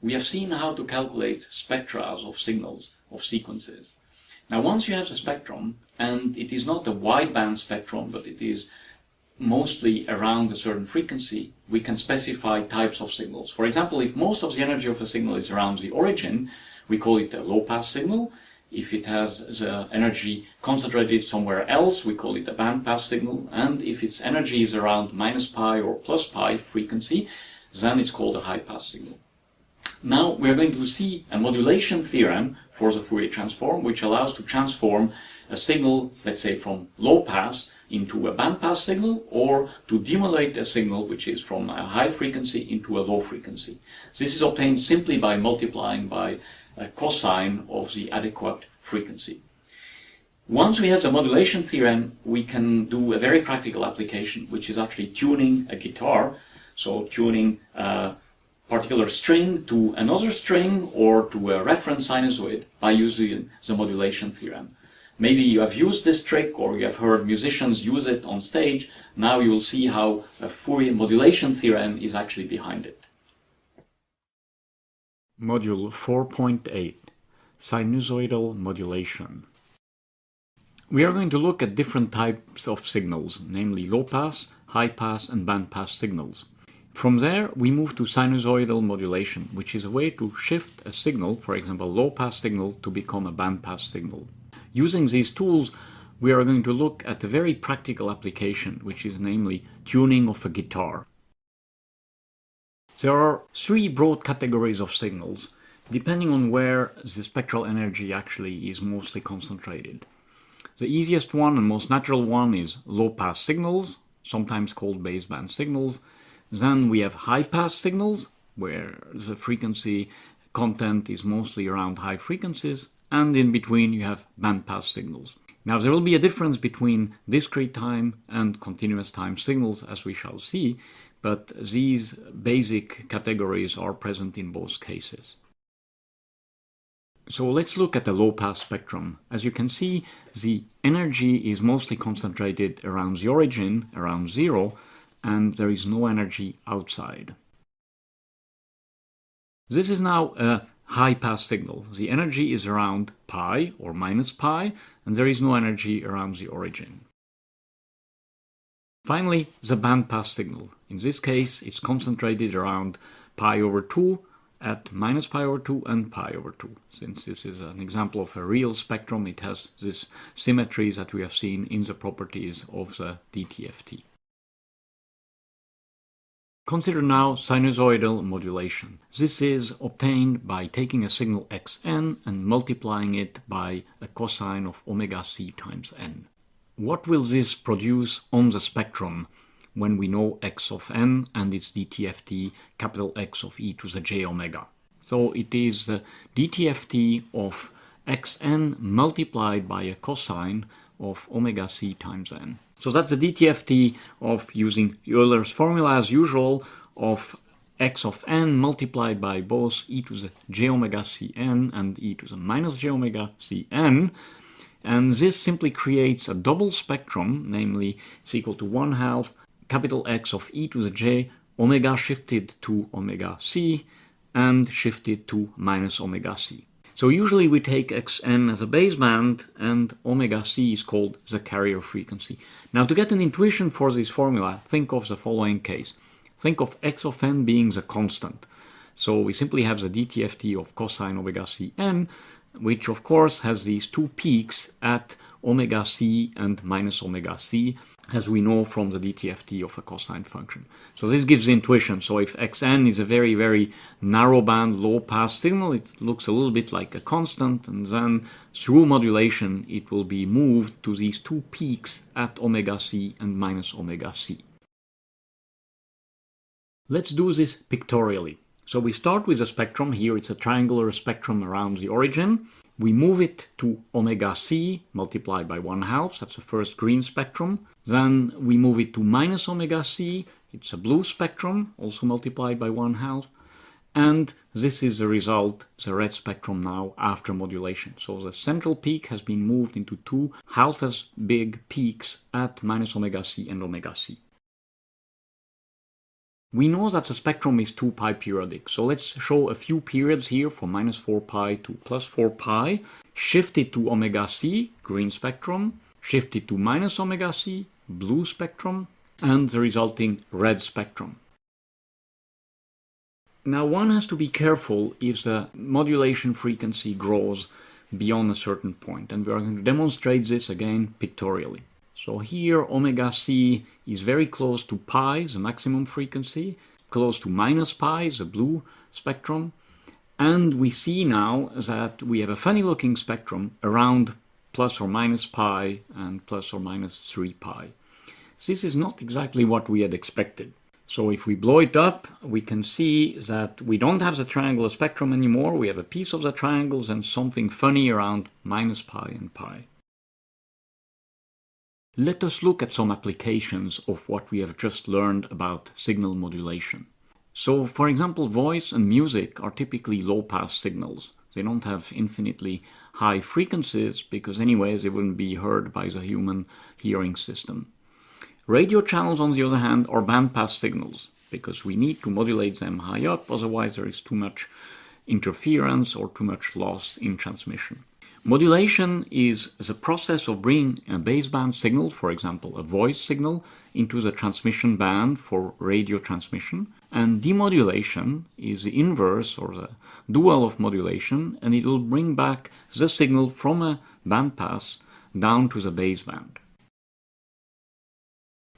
we have seen how to calculate spectra of signals, of sequences. Now, once you have the spectrum, and it is not a wideband spectrum, but it is mostly around a certain frequency, we can specify types of signals. For example, if most of the energy of a signal is around the origin, we call it a low-pass signal. If it has the energy concentrated somewhere else, we call it a bandpass signal. And if its energy is around -pi or +pi frequency, then it's called a high-pass signal. Now we are going to see a modulation theorem for the Fourier transform, which allows to transform a signal, let's say from low pass into a bandpass signal, or to demodulate a signal which is from a high frequency into a low frequency. This is obtained simply by multiplying by a cosine of the adequate frequency. Once we have the modulation theorem, we can do a very practical application, which is actually tuning a guitar. So tuning a particular string to another string or to a reference sinusoid by using the modulation theorem. Maybe you have used this trick, or you have heard musicians use it on stage. Now you will see how a Fourier modulation theorem is actually behind it. Module 4.8 Sinusoidal Modulation. We are going to look at different types of signals, namely low-pass, high-pass and bandpass signals. From there, we move to sinusoidal modulation, which is a way to shift a signal, for example, a low-pass signal, to become a bandpass signal. Using these tools, we are going to look at a very practical application, which is namely tuning of a guitar. There are three broad categories of signals, depending on where the spectral energy actually is mostly concentrated. The easiest one and most natural one is low-pass signals, sometimes called baseband signals. Then we have high-pass signals, where the frequency content is mostly around high frequencies, and in between you have bandpass signals. Now there will be a difference between discrete time and continuous time signals, as we shall see, but these basic categories are present in both cases. So let's look at the low-pass spectrum. As you can see, the energy is mostly concentrated around the origin, around 0, and there is no energy outside. This is now a high-pass signal. The energy is around pi or -pi, and there is no energy around the origin. Finally, the bandpass signal. In this case, it's concentrated around pi/2 at -pi/2 and pi/2. Since this is an example of a real spectrum, it has this symmetry that we have seen in the properties of the DTFT. Consider now sinusoidal modulation. This is obtained by taking a signal xn and multiplying it by a cosine of omega c times n. What will this produce on the spectrum when we know x of n and its DTFT capital X of e to the j omega? So it is the DTFT of xn multiplied by a cosine of omega c times n. So that's the DTFT of, using Euler's formula as usual, of x of n multiplied by both e to the j omega cn and e to the minus j omega cn. And this simply creates a double spectrum, namely it's equal to 1/2 capital X of e to the j, omega shifted to omega c and shifted to minus omega c. So usually we take xn as a baseband and omega c is called the carrier frequency. Now to get an intuition for this formula, think of the following case. Think of x of n being the constant. So we simply have the DTFT of cosine omega cn, which of course has these two peaks at omega c and minus omega c, as we know from the DTFT of a cosine function. So this gives intuition. So if xn is a very, very narrow band, low pass signal, it looks a little bit like a constant, and then through modulation it will be moved to these two peaks at omega c and minus omega c. Let's do this pictorially. So we start with a spectrum. Here it's a triangular spectrum around the origin. We move it to omega c multiplied by 1/2. That's the first green spectrum. Then we move it to minus omega c. It's a blue spectrum, also multiplied by 1/2. And this is the result, the red spectrum now after modulation. So the central peak has been moved into two half as big peaks at minus omega c and omega c. We know that the spectrum is 2 pi periodic, so let's show a few periods here from minus 4 pi to plus 4 pi, shifted to omega c, green spectrum, shifted to minus omega c, blue spectrum, and the resulting red spectrum. Now one has to be careful if the modulation frequency grows beyond a certain point, and we are going to demonstrate this again pictorially. So here omega c is very close to pi, the maximum frequency, close to minus pi, the blue spectrum, and we see now that we have a funny looking spectrum around plus or minus pi and plus or minus 3 pi. This is not exactly what we had expected. So if we blow it up, we can see that we don't have the triangular spectrum anymore. We have a piece of the triangles and something funny around minus pi and pi. Let us look at some applications of what we have just learned about signal modulation. So, for example, voice and music are typically low-pass signals. They don't have infinitely high frequencies because anyways they wouldn't be heard by the human hearing system. Radio channels, on the other hand, are bandpass signals because we need to modulate them high up, otherwise there is too much interference or too much loss in transmission. Modulation is the process of bringing a baseband signal, for example a voice signal, into the transmission band for radio transmission, and demodulation is the inverse or the dual of modulation, and it will bring back the signal from a bandpass down to the baseband.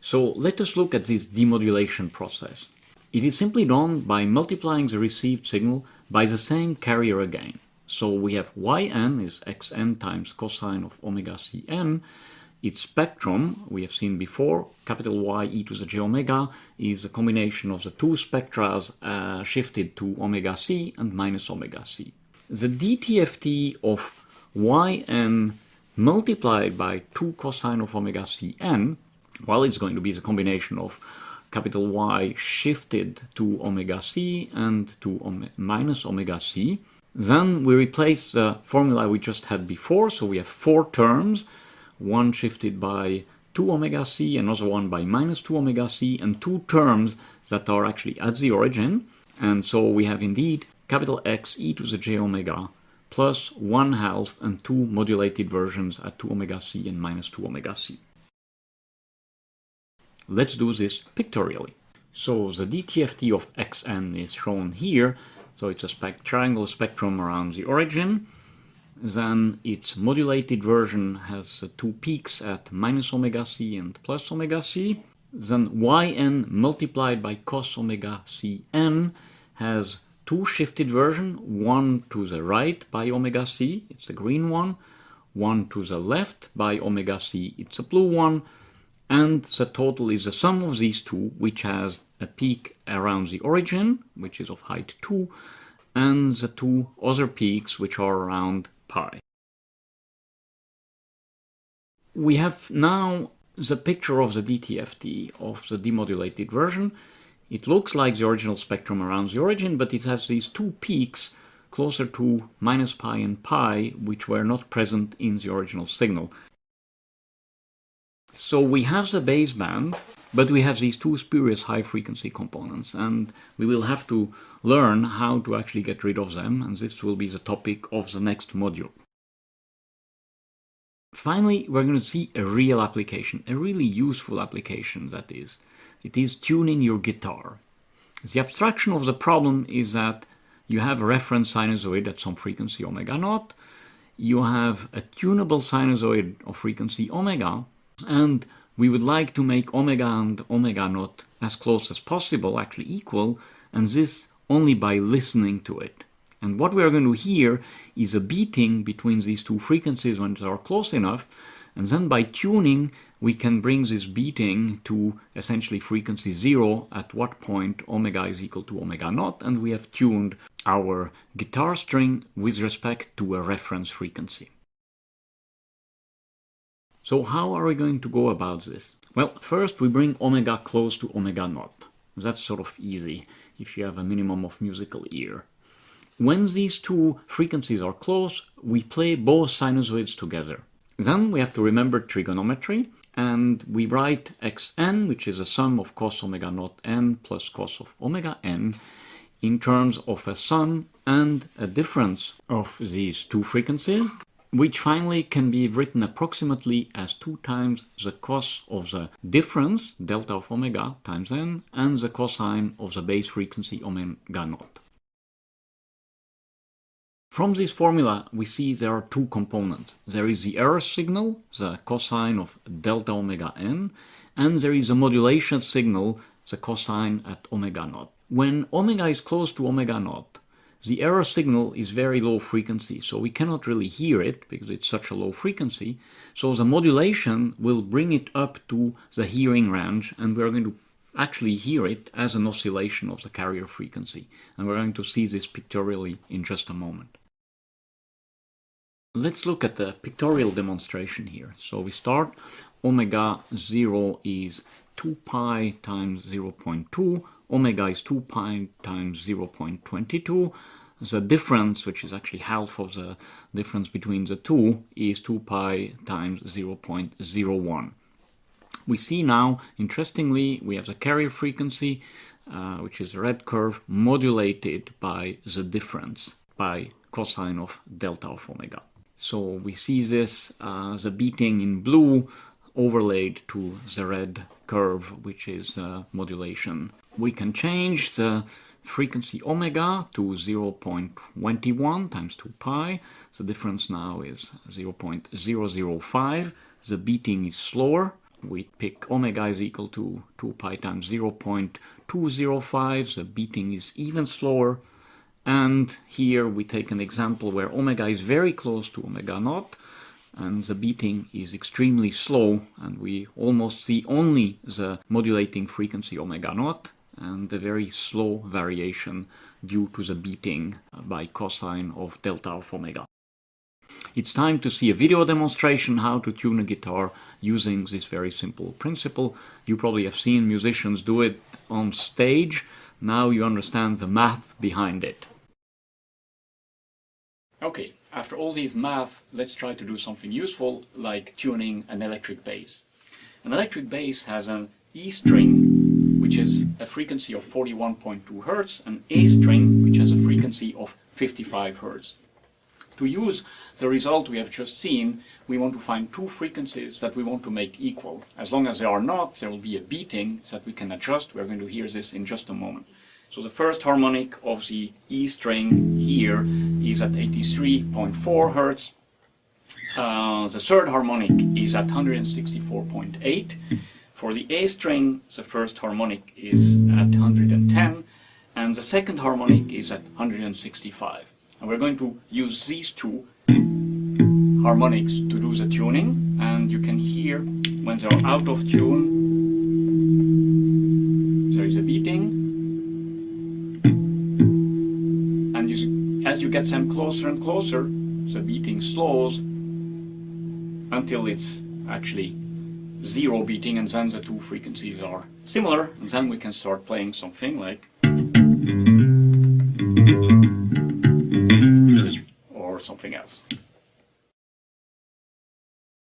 So let us look at this demodulation process. It is simply done by multiplying the received signal by the same carrier again. So we have yn is xn times cosine of omega cn. Its spectrum, we have seen before, capital Y e to the j omega, is a combination of the two spectra shifted to omega c and minus omega c. The DTFT of yn multiplied by 2 cosine of omega cn, well, it's going to be the combination of capital Y shifted to omega c and to minus omega c. Then we replace the formula we just had before, so we have 4 terms, one shifted by 2 omega c, another one by minus 2 omega c, and 2 terms that are actually at the origin. And so we have indeed capital X e to the j omega plus 1/2 and 2 modulated versions at 2 omega c and minus 2 omega c. Let's do this pictorially. So the DTFT of xn is shown here. So it's a triangle spectrum around the origin. Then its modulated version has 2 peaks at minus omega c and plus omega c. Then yn multiplied by cos omega cn has 2 shifted versions, one to the right by omega c, it's the green one to the left by omega c, it's a blue one, and the total is the sum of these two, which has a peak around the origin, which is of height 2, and the 2 other peaks, which are around pi. We have now the picture of the DTFT of the demodulated version. It looks like the original spectrum around the origin, but it has these 2 peaks closer to minus pi and pi, which were not present in the original signal. So we have the baseband, but we have these 2 spurious high-frequency components, and we will have to learn how to actually get rid of them, and this will be the topic of the next module. Finally, we're going to see a real application, a really useful application, that is. It is tuning your guitar. The abstraction of the problem is that you have a reference sinusoid at some frequency omega naught, you have a tunable sinusoid of frequency omega, and we would like to make omega and omega naught as close as possible, actually equal, and this only by listening to it. And what we are going to hear is a beating between these 2 frequencies when they are close enough, and then by tuning we can bring this beating to essentially frequency 0, at what point omega is equal to omega naught, and we have tuned our guitar string with respect to a reference frequency. So how are we going to go about this? Well, first we bring omega close to omega naught. That's sort of easy if you have a minimum of musical ear. When these 2 frequencies are close, we play both sinusoids together. Then we have to remember trigonometry, and we write xn, which is a sum of cos omega naught n plus cos of omega n, in terms of a sum and a difference of these two frequencies, which finally can be written approximately as 2 times the cos of the difference, delta of omega times n, and the cosine of the base frequency omega naught. From this formula, we see there are two components. There is the error signal, the cosine of delta omega n, and there is a modulation signal, the cosine at omega naught. When omega is close to omega naught, the error signal is very low frequency, so we cannot really hear it because it's such a low frequency. So the modulation will bring it up to the hearing range, and we're going to actually hear it as an oscillation of the carrier frequency. And we're going to see this pictorially in just a moment. Let's look at the pictorial demonstration here. So we start, omega 0 is 2 pi times 0.2, omega is 2 pi times 0.22. The difference, which is actually half of the difference between the two, is 2 pi times 0.01. We see now, interestingly, we have the carrier frequency, which is a red curve, modulated by the difference, by cosine of delta of omega. So we see this, the beating in blue, overlaid to the red curve, which is modulation. We can change the frequency omega to 0.21 times 2 pi. The difference now is 0.005. The beating is slower. We pick omega is equal to 2 pi times 0.205. The beating is even slower. And here we take an example where omega is very close to omega naught, and the beating is extremely slow, and we almost see only the modulating frequency omega naught and the very slow variation due to the beating by cosine of delta of omega. It's time to see a video demonstration how to tune a guitar using this very simple principle. You probably have seen musicians do it on stage. Now you understand the math behind it. Okay, after all these math, let's try to do something useful, like tuning an electric bass. An electric bass has an E string, which is a frequency of 41.2 Hz, and A string, which has a frequency of 55 Hz. To use the result we have just seen, we want to find two frequencies that we want to make equal. As long as they are not, there will be a beating that we can adjust. We're going to hear this in just a moment. So the first harmonic of the E string here is at 83.4 Hz. The third harmonic is at 164.8. For the A string, the first harmonic is at 110, and the second harmonic is at 165. And we're going to use these two harmonics to do the tuning, and you can hear when they're out of tune, there is a beating. As you get them closer and closer, the beating slows until it's actually zero beating, and then the two frequencies are similar, and then we can start playing something like, or something else.